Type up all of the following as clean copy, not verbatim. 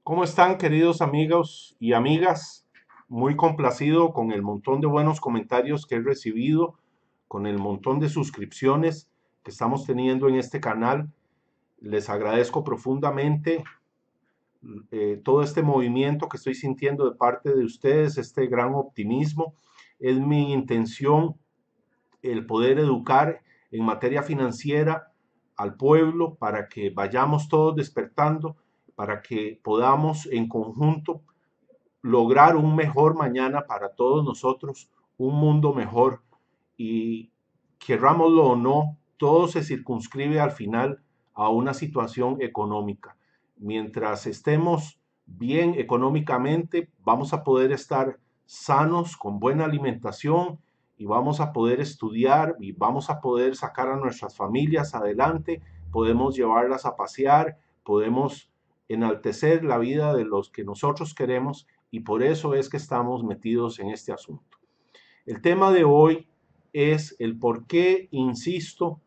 ¿Cómo están, queridos amigos y amigas? Muy complacido con el montón de buenos comentarios que he recibido, con el montón de suscripciones que estamos teniendo en este canal. Les agradezco profundamente todo este movimiento que estoy sintiendo de parte de ustedes, este gran optimismo. Es mi intención el poder educar en materia financiera al pueblo para que vayamos todos despertando, para que podamos en conjunto lograr un mejor mañana para todos nosotros, un mundo mejor. Y querrámoslo o no, todo se circunscribe al final a una situación económica. Mientras estemos bien económicamente, vamos a poder estar sanos, con buena alimentación, y vamos a poder estudiar y vamos a poder sacar a nuestras familias adelante, podemos llevarlas a pasear, podemos enaltecer la vida de los que nosotros queremos, y por eso es que estamos metidos en este asunto. El tema de hoy es el por qué insisto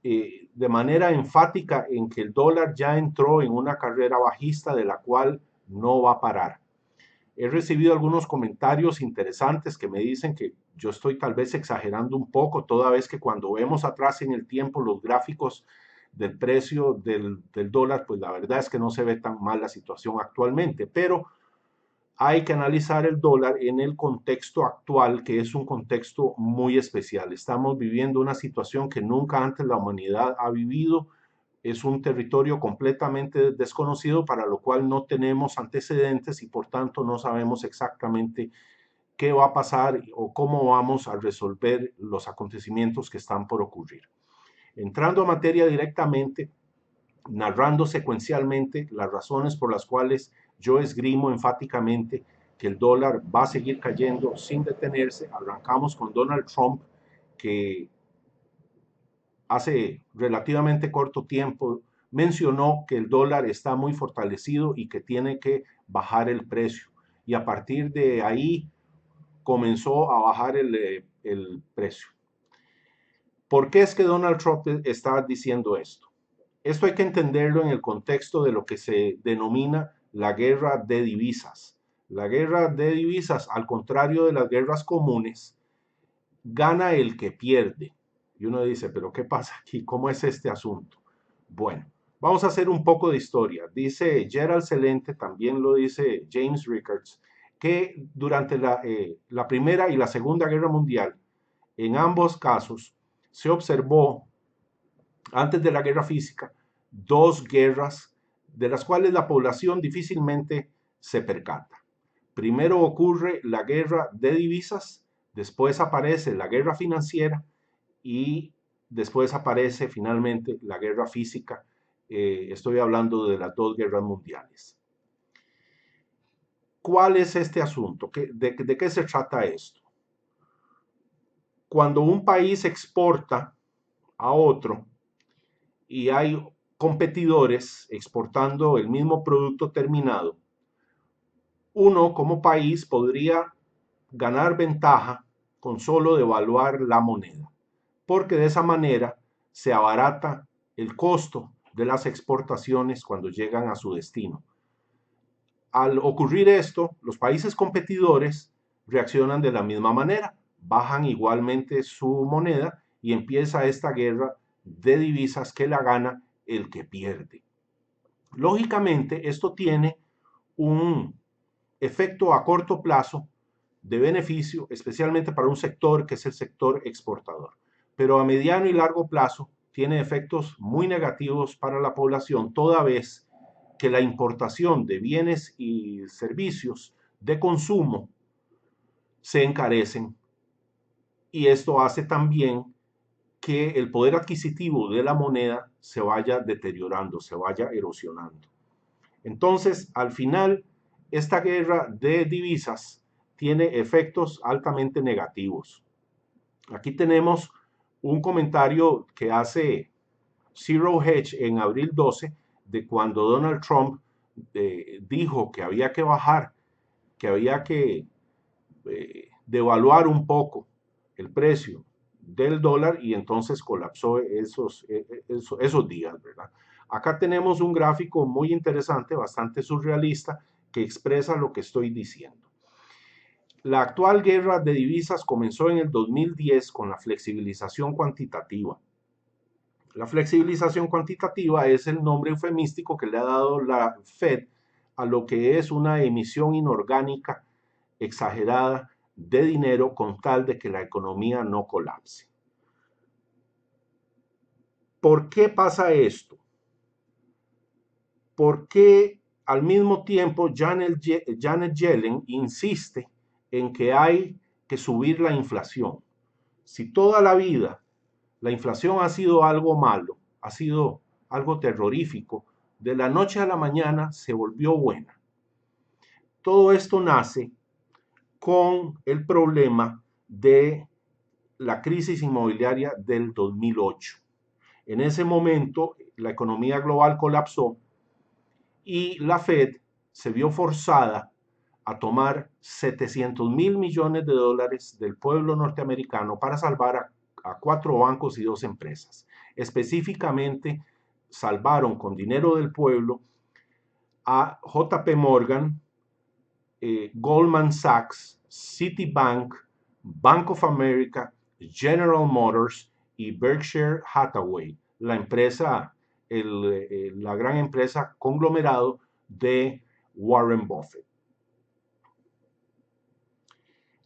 de manera enfática en que el dólar ya entró en una carrera bajista de la cual no va a parar. He recibido algunos comentarios interesantes que me dicen que yo estoy tal vez exagerando un poco, toda vez que cuando vemos atrás en el tiempo los gráficos del precio del dólar, pues la verdad es que no se ve tan mal la situación actualmente, pero hay que analizar el dólar en el contexto actual, que es un contexto muy especial. Estamos viviendo una situación que nunca antes la humanidad ha vivido. Es un territorio completamente desconocido para lo cual no tenemos antecedentes y por tanto no sabemos exactamente qué va a pasar o cómo vamos a resolver los acontecimientos que están por ocurrir. Entrando a materia directamente, narrando secuencialmente las razones por las cuales yo esgrimo enfáticamente que el dólar va a seguir cayendo sin detenerse. Arrancamos con Donald Trump, que hace relativamente corto tiempo mencionó que el dólar está muy fortalecido y que tiene que bajar el precio. Y a partir de ahí comenzó a bajar el precio. ¿Por qué es que Donald Trump está diciendo esto? Esto hay que entenderlo en el contexto de lo que se denomina la guerra de divisas. La guerra de divisas, al contrario de las guerras comunes, gana el que pierde. Y uno dice, pero ¿qué pasa aquí? ¿Cómo es este asunto? Bueno, vamos a hacer un poco de historia. Dice Gerald Celente, también lo dice James Rickards, que durante la Primera y la Segunda Guerra Mundial, en ambos casos, se observó antes de la guerra física, dos guerras de las cuales la población difícilmente se percata. Primero ocurre la guerra de divisas, después aparece la guerra financiera y después aparece finalmente la guerra física. Estoy hablando de las dos guerras mundiales. ¿Cuál es este asunto? ¿De qué se trata esto? Cuando un país exporta a otro, y hay competidores exportando el mismo producto terminado, uno como país podría ganar ventaja con solo devaluar la moneda, porque de esa manera se abarata el costo de las exportaciones cuando llegan a su destino. Al ocurrir esto, los países competidores reaccionan de la misma manera, bajan igualmente su moneda y empieza esta guerra de divisas que la gana el que pierde. Lógicamente, esto tiene un efecto a corto plazo de beneficio, especialmente para un sector que es el sector exportador. Pero a mediano y largo plazo tiene efectos muy negativos para la población, toda vez que la importación de bienes y servicios de consumo se encarecen, y esto hace también que el poder adquisitivo de la moneda se vaya deteriorando, se vaya erosionando. Entonces, al final, esta guerra de divisas tiene efectos altamente negativos. Aquí tenemos un comentario que hace Zero Hedge en abril 12, de cuando Donald Trump dijo que había que bajar, que había que devaluar un poco el precio del dólar, y entonces colapsó esos días, ¿verdad? Acá tenemos un gráfico muy interesante, bastante surrealista, que expresa lo que estoy diciendo. La actual guerra de divisas comenzó en el 2010 con la flexibilización cuantitativa. La flexibilización cuantitativa es el nombre eufemístico que le ha dado la Fed a lo que es una emisión inorgánica exagerada de dinero con tal de que la economía no colapse. ¿Por qué pasa esto? Porque al mismo tiempo Janet Yellen insiste en que hay que subir la inflación. Si toda la vida la inflación ha sido algo malo, ha sido algo terrorífico, de la noche a la mañana se volvió buena. Todo esto nace con el problema de la crisis inmobiliaria del 2008. En ese momento la economía global colapsó y la Fed se vio forzada a tomar 700.000 millones de dólares del pueblo norteamericano para salvar a 4 bancos y 2 empresas. Específicamente, salvaron con dinero del pueblo a JP Morgan, Goldman Sachs, Citibank, Bank of America, General Motors y Berkshire Hathaway, la empresa, la gran empresa conglomerado de Warren Buffett.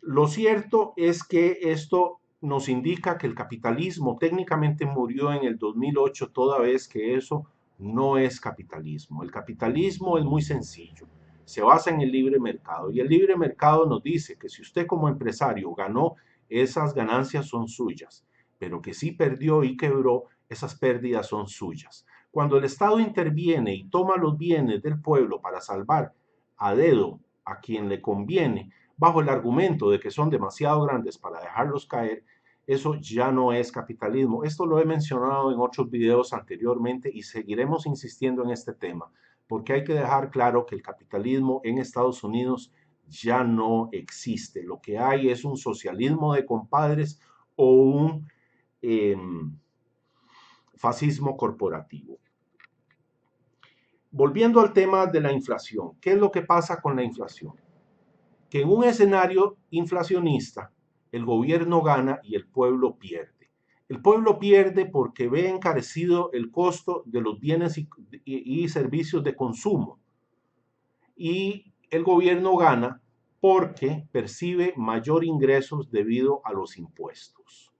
Lo cierto es que esto nos indica que el capitalismo técnicamente murió en el 2008, toda vez que eso no es capitalismo. El capitalismo es muy sencillo, se basa en el libre mercado y el libre mercado nos dice que si usted como empresario ganó, esas ganancias son suyas, pero que si perdió y quebró, esas pérdidas son suyas. Cuando el Estado interviene y toma los bienes del pueblo para salvar a dedo a quien le conviene, bajo el argumento de que son demasiado grandes para dejarlos caer, eso ya no es capitalismo. Esto lo he mencionado en otros videos anteriormente y seguiremos insistiendo en este tema, porque hay que dejar claro que el capitalismo en Estados Unidos ya no existe. Lo que hay es un socialismo de compadres o un fascismo corporativo. Volviendo al tema de la inflación, ¿qué es lo que pasa con la inflación? Que en un escenario inflacionista el gobierno gana y el pueblo pierde. El pueblo pierde porque ve encarecido el costo de los bienes y servicios de consumo. Y el gobierno gana porque percibe mayor ingresos debido a los impuestos.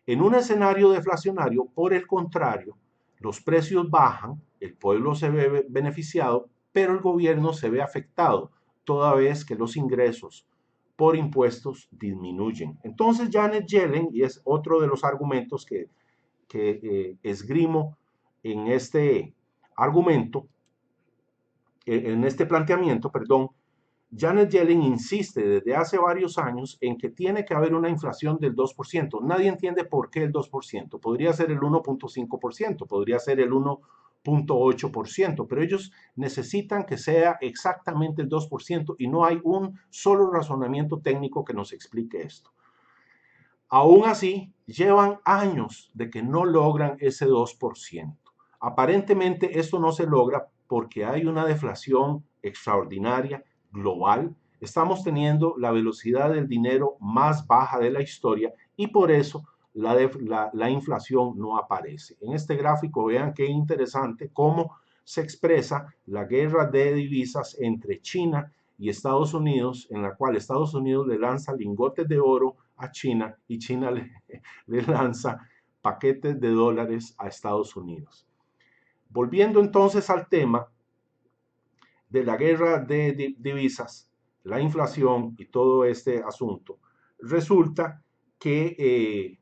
En un escenario deflacionario, por el contrario, los precios bajan, el pueblo se ve beneficiado, pero el gobierno se ve afectado, toda vez que los ingresos por impuestos disminuyen. Entonces Janet Yellen, y es otro de los argumentos que esgrimo en este argumento, en este planteamiento, perdón, Janet Yellen insiste desde hace varios años en que tiene que haber una inflación del 2%. Nadie entiende por qué el 2%. Podría ser el 1.5%, podría ser el 1.8%, pero ellos necesitan que sea exactamente el 2% y no hay un solo razonamiento técnico que nos explique esto. Aún así, llevan años de que no logran ese 2%. Aparentemente esto no se logra porque hay una deflación extraordinaria global. Estamos teniendo la velocidad del dinero más baja de la historia y por eso la inflación no aparece. En este gráfico vean qué interesante cómo se expresa la guerra de divisas entre China y Estados Unidos, en la cual Estados Unidos le lanza lingotes de oro a China y China le lanza paquetes de dólares a Estados Unidos. Volviendo entonces al tema de la guerra de divisas, la inflación y todo este asunto, resulta que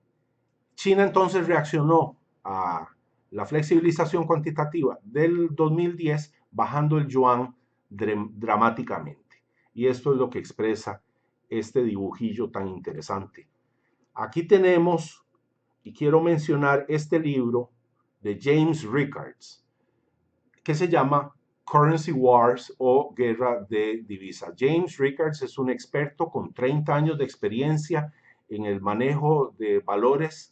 China entonces reaccionó a la flexibilización cuantitativa del 2010 bajando el yuan dramáticamente. Y esto es lo que expresa este dibujillo tan interesante. Aquí tenemos, y quiero mencionar este libro de James Rickards, que se llama Currency Wars o Guerra de Divisas. James Rickards es un experto con 30 años de experiencia en el manejo de valores,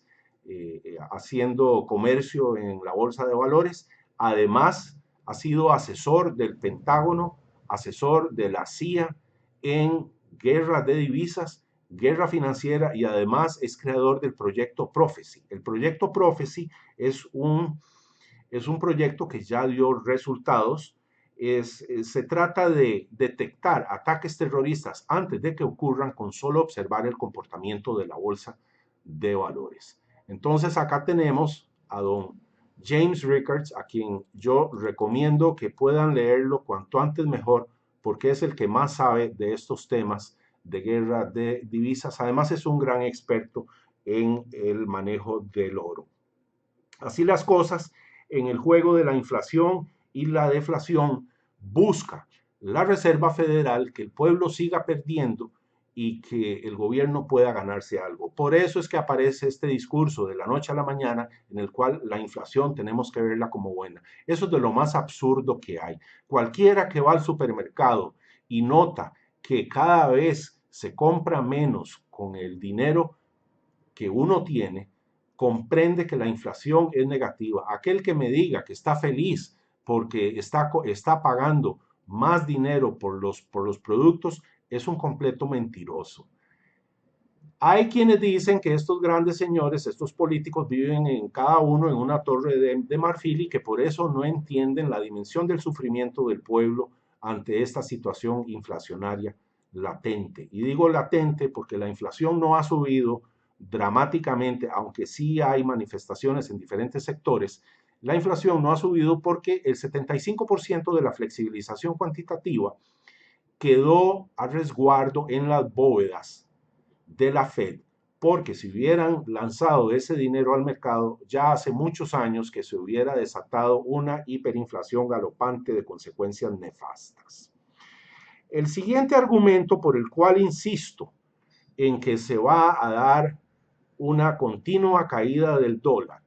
haciendo comercio en la bolsa de valores. Además, ha sido asesor del Pentágono, asesor de la CIA en guerra de divisas, guerra financiera y además es creador del proyecto Prophecy. El proyecto Prophecy es un proyecto que ya dio resultados. Se trata de detectar ataques terroristas antes de que ocurran con solo observar el comportamiento de la bolsa de valores. Entonces acá tenemos a don James Rickards, a quien yo recomiendo que puedan leerlo cuanto antes mejor, porque es el que más sabe de estos temas de guerra de divisas. Además es un gran experto en el manejo del oro. Así las cosas, en el juego de la inflación y la deflación, busca la Reserva Federal que el pueblo siga perdiendo y que el gobierno pueda ganarse algo. Por eso es que aparece este discurso de la noche a la mañana en el cual la inflación tenemos que verla como buena. Eso es de lo más absurdo que hay. Cualquiera que va al supermercado y nota que cada vez se compra menos con el dinero que uno tiene, comprende que la inflación es negativa. Aquel que me diga que está feliz porque está pagando más dinero por los productos es un completo mentiroso. Hay quienes dicen que estos grandes señores, estos políticos, viven en cada uno en una torre de marfil y que por eso no entienden la dimensión del sufrimiento del pueblo ante esta situación inflacionaria latente. Y digo latente porque la inflación no ha subido dramáticamente, aunque sí hay manifestaciones en diferentes sectores. La inflación no ha subido porque el 75% de la flexibilización cuantitativa quedó a resguardo en las bóvedas de la Fed, porque si hubieran lanzado ese dinero al mercado, ya hace muchos años que se hubiera desatado una hiperinflación galopante de consecuencias nefastas. El siguiente argumento por el cual insisto en que se va a dar una continua caída del dólar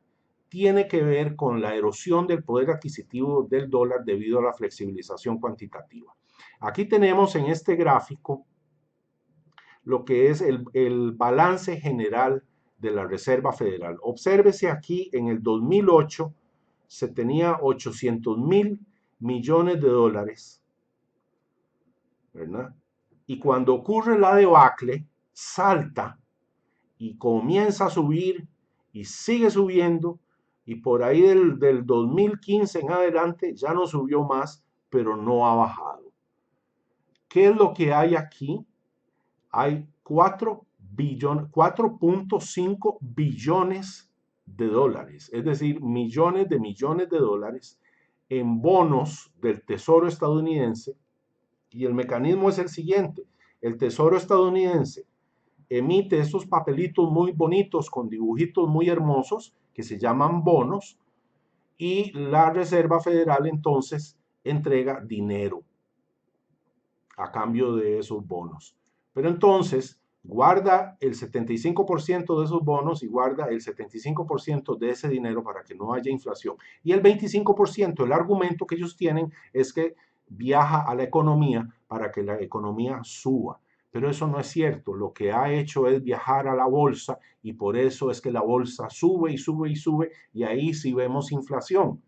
tiene que ver con la erosión del poder adquisitivo del dólar debido a la flexibilización cuantitativa. Aquí tenemos en este gráfico lo que es el balance general de la Reserva Federal. Obsérvese aquí, en el 2008 se tenía 800.000 millones de dólares, ¿verdad? Y cuando ocurre la debacle, salta y comienza a subir y sigue subiendo y por ahí del 2015 en adelante ya no subió más, pero no ha bajado. ¿Qué es lo que hay aquí? Hay 4.5 billones de dólares, es decir, millones de dólares en bonos del Tesoro estadounidense. Y el mecanismo es el siguiente: el Tesoro estadounidense emite estos papelitos muy bonitos con dibujitos muy hermosos que se llaman bonos y la Reserva Federal entonces entrega dinero a cambio de esos bonos. Pero entonces guarda el 75% de esos bonos y guarda el 75% de ese dinero para que no haya inflación. Y el 25%, el argumento que ellos tienen es que viaja a la economía para que la economía suba. Pero eso no es cierto. Lo que ha hecho es viajar a la bolsa y por eso es que la bolsa sube y sube y sube y ahí sí vemos inflación.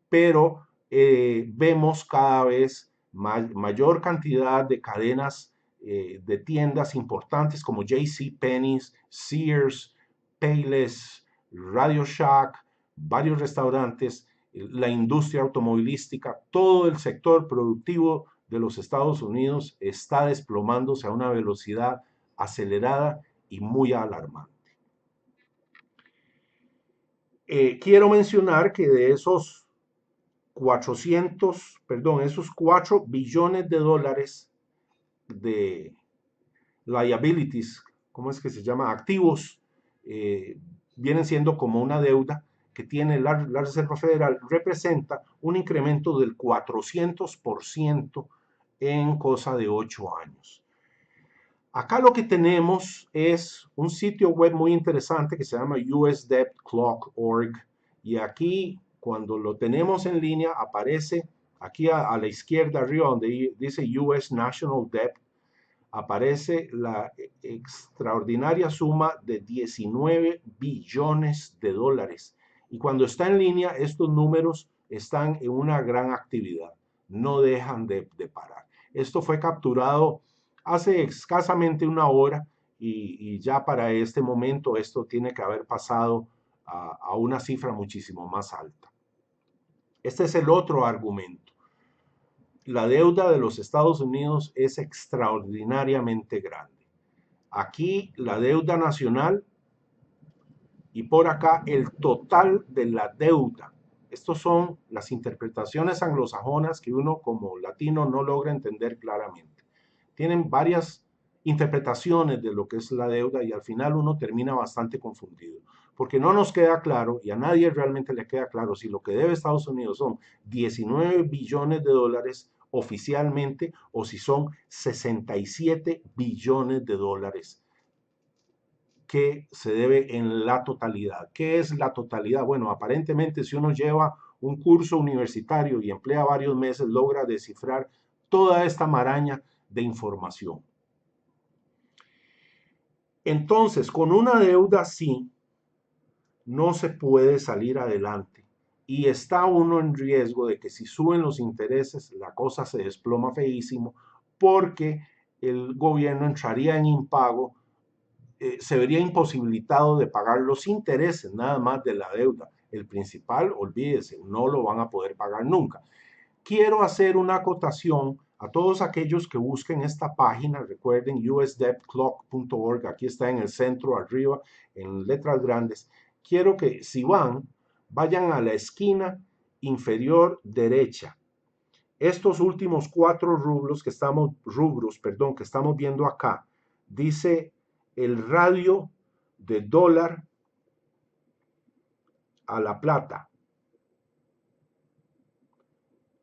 Pero vemos cada vez mayor cantidad de cadenas de tiendas importantes como JCPenney, Sears, Payless, Radio Shack, varios restaurantes, la industria automovilística, todo el sector productivo de los Estados Unidos está desplomándose a una velocidad acelerada y muy alarmante. Quiero mencionar que de esos esos 4 billones de dólares de liabilities, ¿cómo es que se llama? Activos, vienen siendo como una deuda que tiene la Reserva Federal, representa un incremento del 400% en cosa de 8 años. Acá lo que tenemos es un sitio web muy interesante que se llama usdebtclock.org y aquí cuando lo tenemos en línea aparece aquí a la izquierda arriba donde dice US National Debt, aparece la extraordinaria suma de 19 billones de dólares. Y cuando está en línea estos números están en una gran actividad, no dejan de parar. Esto fue capturado hace escasamente una hora y ya para este momento esto tiene que haber pasado a una cifra muchísimo más alta. Este es el otro argumento. La deuda de los Estados Unidos es extraordinariamente grande. Aquí la deuda nacional y por acá el total de la deuda. Estas son las interpretaciones anglosajonas que uno como latino no logra entender claramente. Tienen varias interpretaciones de lo que es la deuda y al final uno termina bastante confundido, porque no nos queda claro y a nadie realmente le queda claro si lo que debe Estados Unidos son 19 billones de dólares oficialmente o si son 67 billones de dólares que se debe en la totalidad. ¿Qué es la totalidad? Bueno, aparentemente si uno lleva un curso universitario y emplea varios meses, logra descifrar toda esta maraña de información. Entonces, con una deuda así, no se puede salir adelante y está uno en riesgo de que si suben los intereses, la cosa se desploma feísimo porque el gobierno entraría en impago, se vería imposibilitado de pagar los intereses nada más de la deuda. El principal, olvídese, no lo van a poder pagar nunca. Quiero hacer una acotación a todos aquellos que busquen esta página. Recuerden usdebtclock.org, aquí está en el centro arriba en letras grandes. Quiero que si vayan a la esquina inferior derecha. Estos últimos 4 rubros que estamos viendo acá, dice el radio de dólar a la plata.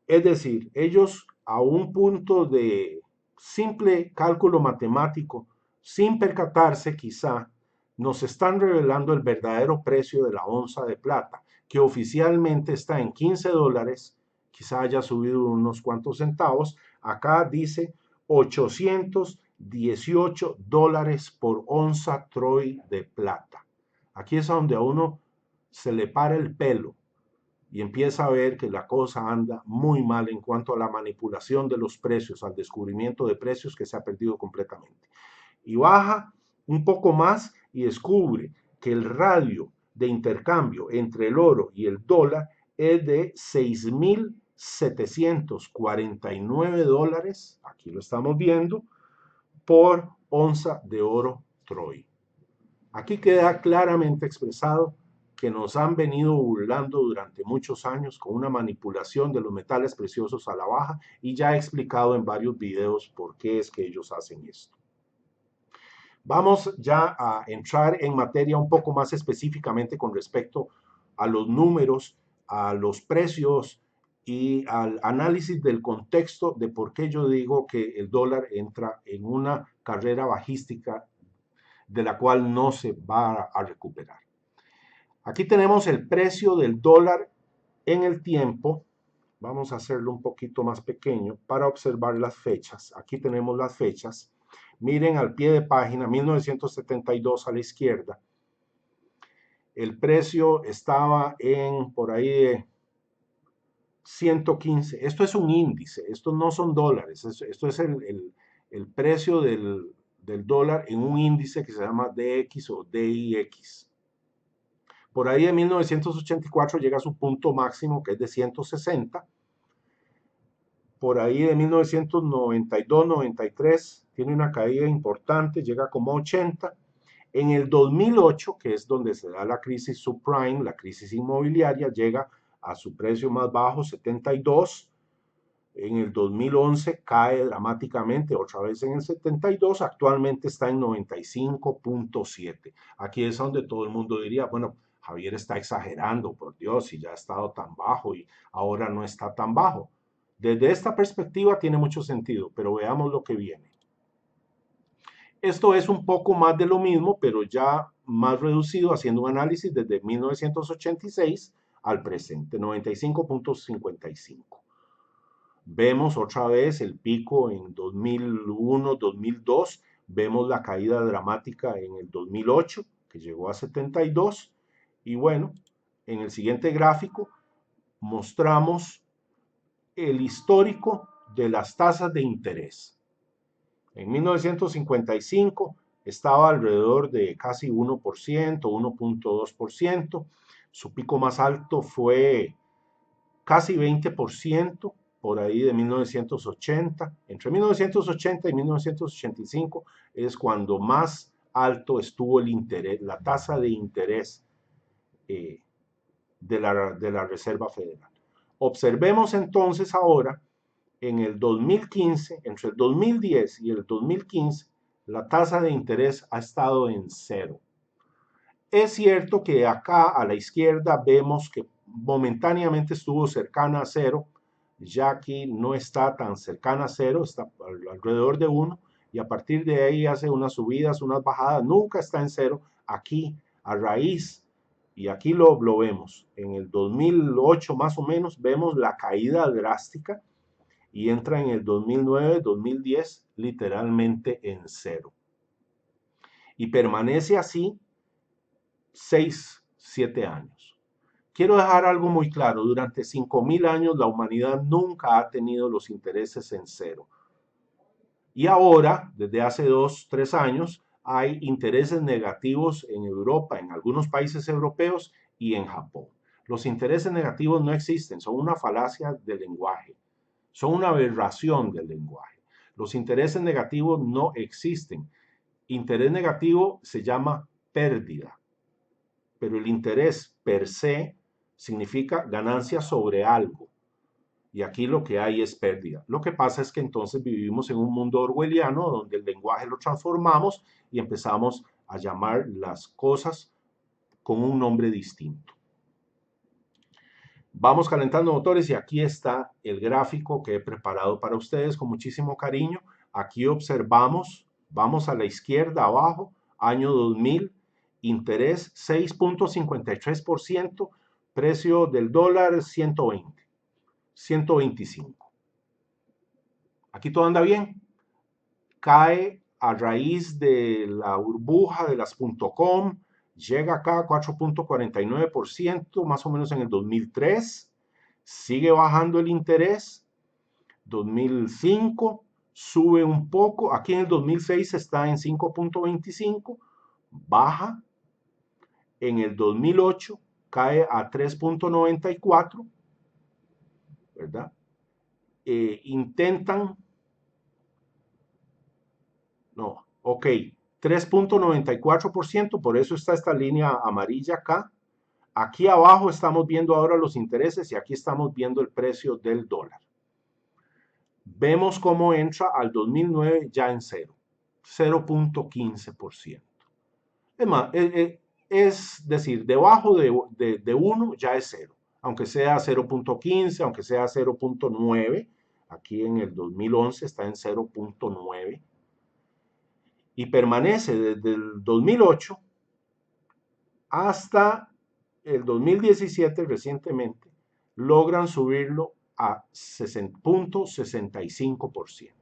Es decir, ellos a un punto de simple cálculo matemático, sin percatarse quizá, nos están revelando el verdadero precio de la onza de plata, que oficialmente está en 15 dólares, quizá haya subido unos cuantos centavos. Acá dice 818 dólares por onza troy de plata. Aquí es donde a uno se le para el pelo y empieza a ver que la cosa anda muy mal en cuanto a la manipulación de los precios, al descubrimiento de precios que se ha perdido completamente. Y baja un poco más y descubre que el radio de intercambio entre el oro y el dólar es de 6.749 dólares, aquí lo estamos viendo, por onza de oro troy. Aquí queda claramente expresado que nos han venido burlando durante muchos años con una manipulación de los metales preciosos a la baja y ya he explicado en varios videos por qué es que ellos hacen esto. Vamos ya a entrar en materia un poco más específicamente con respecto a los números, a los precios y al análisis del contexto de por qué yo digo que el dólar entra en una carrera bajística de la cual no se va a recuperar. Aquí tenemos el precio del dólar en el tiempo. Vamos a hacerlo un poquito más pequeño para observar las fechas. Aquí tenemos las fechas. Miren al pie de página, 1972 a la izquierda. El precio estaba en por ahí de 115. Esto es un índice, estos no son dólares. Esto es el precio del dólar en un índice que se llama DX o DIX. Por ahí de 1984 llega a su punto máximo, que es de 160. Por ahí de 1992-93 tiene una caída importante, llega como 80. En el 2008, que es donde se da la crisis subprime, la crisis inmobiliaria, llega a su precio más bajo, 72. En el 2011 cae dramáticamente, otra vez en el 72, actualmente está en 95.7. Aquí es donde todo el mundo diría, bueno, Javier está exagerando, por Dios, si ya ha estado tan bajo y ahora no está tan bajo. Desde esta perspectiva tiene mucho sentido, pero veamos lo que viene. Esto es un poco más de lo mismo, pero ya más reducido, haciendo un análisis desde 1986 al presente, 95.55. Vemos otra vez el pico en 2001, 2002, vemos la caída dramática en el 2008, que llegó a 72, y bueno, en el siguiente gráfico mostramos el histórico de las tasas de interés. En 1955 estaba alrededor de casi 1%, 1.2%. Su pico más alto fue casi 20% por ahí de 1980. Entre 1980 y 1985 es cuando más alto estuvo el interés, la tasa de interés de la Reserva Federal. Observemos entonces ahora, en el 2015, entre el 2010 y el 2015, la tasa de interés ha estado en cero. Es cierto que acá a la izquierda vemos que momentáneamente estuvo cercana a cero, ya aquí no está tan cercana a cero, está alrededor de 1, y a partir de ahí hace unas subidas, unas bajadas, nunca está en cero. Aquí a raíz, y aquí lo vemos, en el 2008 más o menos, vemos la caída drástica y entra en el 2009, 2010 literalmente en cero. Y permanece así 6, 7 años. Quiero dejar algo muy claro, durante 5.000 años la humanidad nunca ha tenido los intereses en cero. Y ahora, desde hace 2, 3 años, hay intereses negativos en Europa, en algunos países europeos y en Japón. Los intereses negativos no existen, son una falacia del lenguaje, son una aberración del lenguaje. Los intereses negativos no existen. Interés negativo se llama pérdida, pero el interés per se significa ganancia sobre algo. Y aquí lo que hay es pérdida. Lo que pasa es que entonces vivimos en un mundo orwelliano donde el lenguaje lo transformamos y empezamos a llamar las cosas con un nombre distinto. Vamos calentando motores y aquí está el gráfico que he preparado para ustedes con muchísimo cariño. Aquí observamos, vamos a la izquierda abajo, año 2000, interés 6.53%, precio del dólar 120, 125. Aquí todo anda bien. Cae a raíz de la burbuja de las .com, llega acá a 4.49%, más o menos en el 2003, sigue bajando el interés, 2005 sube un poco, aquí en el 2006 está en 5.25, baja, en el 2008 cae a 3.94, ¿verdad? Intentan, no, ok, 3.94%, por eso está esta línea amarilla acá. Aquí abajo estamos viendo ahora los intereses y aquí estamos viendo el precio del dólar. Vemos cómo entra al 2009 ya en cero, 0.15%. Es más, es decir, debajo de 1 ya es cero, aunque sea 0.15, aunque sea 0.9, aquí en el 2011 está en 0.9 y permanece desde el 2008 hasta el 2017 recientemente, logran subirlo a 0.65%.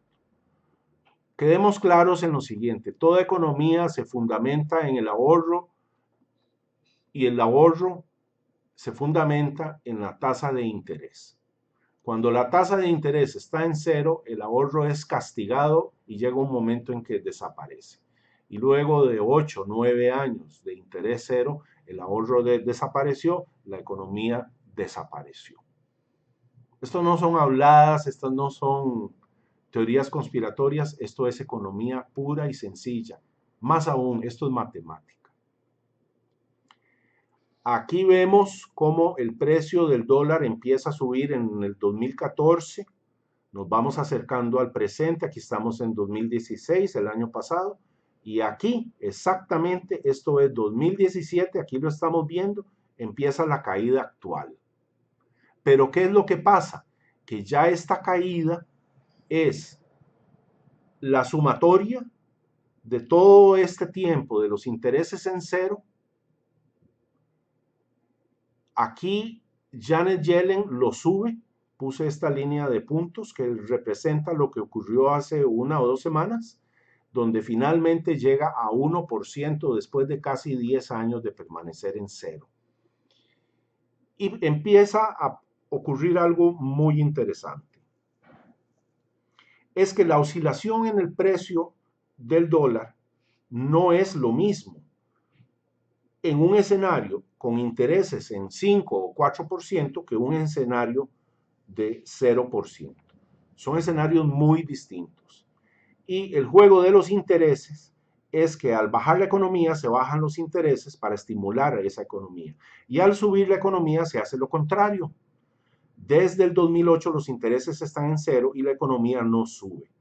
Quedemos claros en lo siguiente, toda economía se fundamenta en el ahorro y el ahorro se fundamenta en la tasa de interés. Cuando la tasa de interés está en cero, el ahorro es castigado y llega un momento en que desaparece. Y luego de 8, 9 años de interés cero, el ahorro desapareció, la economía desapareció. Esto no son habladas, estas no son teorías conspiratorias, esto es economía pura y sencilla. Más aún, esto es matemática. Aquí vemos cómo el precio del dólar empieza a subir en el 2014. Nos vamos acercando al presente. Aquí estamos en 2016, el año pasado. Y aquí, exactamente, esto es 2017, aquí lo estamos viendo, empieza la caída actual. Pero ¿qué es lo que pasa? Que ya esta caída es la sumatoria de todo este tiempo de los intereses en cero. Aquí Janet Yellen lo sube, puse esta línea de puntos que representa lo que ocurrió hace 1 o 2 semanas, donde finalmente llega a 1% después de casi 10 años de permanecer en cero. Y empieza ocurrir algo muy interesante. Es que la oscilación en el precio del dólar no es lo mismo en un escenario con intereses en 5 o 4% que un escenario de 0%. Son escenarios muy distintos. Y el juego de los intereses es que al bajar la economía se bajan los intereses para estimular a esa economía. Y al subir la economía se hace lo contrario. Desde el 2008 los intereses están en cero y la economía no sube.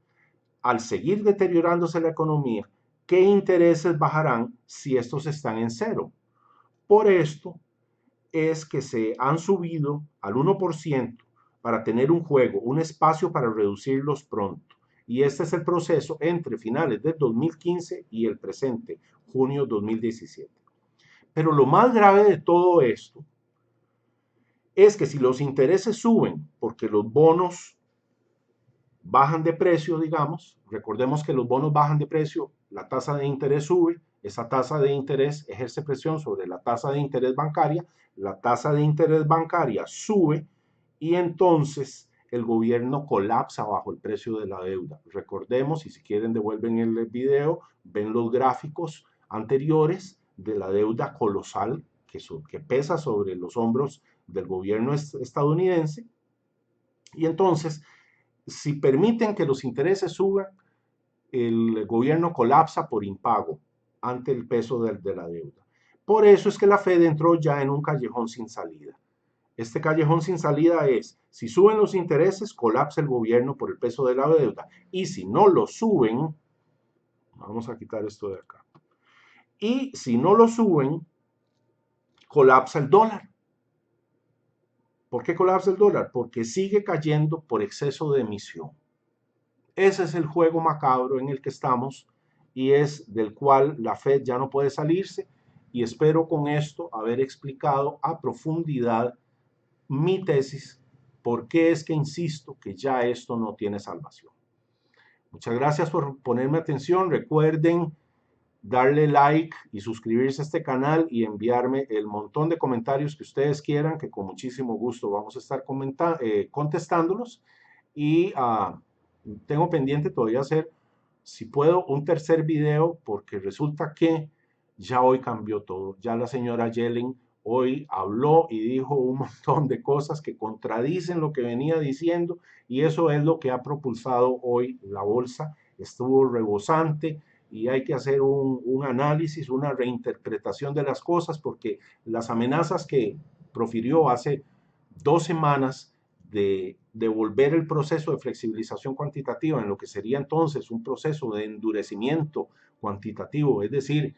Al seguir deteriorándose la economía, ¿qué intereses bajarán si estos están en cero? Por esto es que se han subido al 1% para tener un juego, un espacio para reducirlos pronto. Y este es el proceso entre finales del 2015 y el presente, junio 2017. Pero lo más grave de todo esto es que si los intereses suben porque los bonos bajan de precio, digamos, recordemos que los bonos bajan de precio, la tasa de interés sube, esa tasa de interés ejerce presión sobre la tasa de interés bancaria, la tasa de interés bancaria sube y entonces el gobierno colapsa bajo el precio de la deuda. Recordemos, y si quieren devuelven el video, ven los gráficos anteriores de la deuda colosal que pesa sobre los hombros del gobierno estadounidense. Y entonces, si permiten que los intereses suban, el gobierno colapsa por impago ante el peso de la deuda. Por eso es que la Fed entró ya en un callejón sin salida. Este callejón sin salida es, si suben los intereses, colapsa el gobierno por el peso de la deuda. Y si no lo suben, vamos a quitar esto de acá. Y si no lo suben, colapsa el dólar. ¿Por qué colapsa el dólar? Porque sigue cayendo por exceso de emisión. Ese es el juego macabro en el que estamos y es del cual la Fed ya no puede salirse, y espero con esto haber explicado a profundidad mi tesis, por qué es que insisto que ya esto no tiene salvación. Muchas gracias por ponerme atención. Recuerden darle like y suscribirse a este canal y enviarme el montón de comentarios que ustedes quieran, que con muchísimo gusto vamos a estar contestándolos. Y tengo pendiente todavía hacer, si puedo, un tercer video, porque resulta que ya hoy cambió todo. Ya la señora Yellen hoy habló y dijo un montón de cosas que contradicen lo que venía diciendo, y eso es lo que ha propulsado hoy la bolsa. Estuvo rebosante y hay que hacer un análisis, una reinterpretación de las cosas, porque las amenazas que profirió hace 2 semanas de devolver el proceso de flexibilización cuantitativa en lo que sería entonces un proceso de endurecimiento cuantitativo, es decir,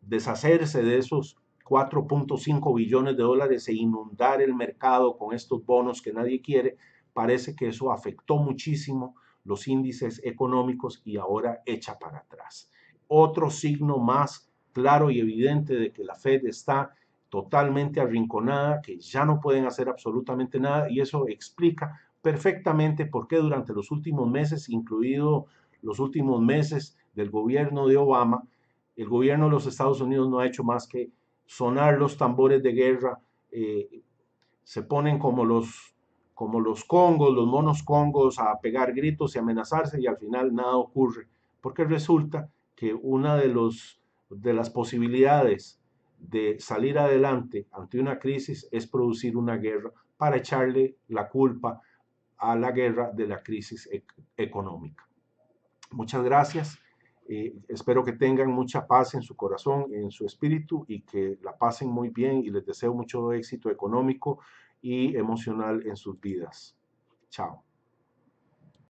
deshacerse de esos 4.5 billones de dólares e inundar el mercado con estos bonos que nadie quiere, parece que eso afectó muchísimo los índices económicos y ahora echa para atrás. Otro signo más claro y evidente de que la Fed está totalmente arrinconada, que ya no pueden hacer absolutamente nada, y eso explica perfectamente por qué durante los últimos meses, incluido los últimos meses del gobierno de Obama, el gobierno de los Estados Unidos no ha hecho más que sonar los tambores de guerra, se ponen como los congos, los monos congos, a pegar gritos y amenazarse, y al final nada ocurre, porque resulta que una de las posibilidades de salir adelante ante una crisis es producir una guerra para echarle la culpa a la guerra de la crisis económica. Muchas gracias. Espero que tengan mucha paz en su corazón, en su espíritu, y que la pasen muy bien, y les deseo mucho éxito económico y emocional en sus vidas. Chao.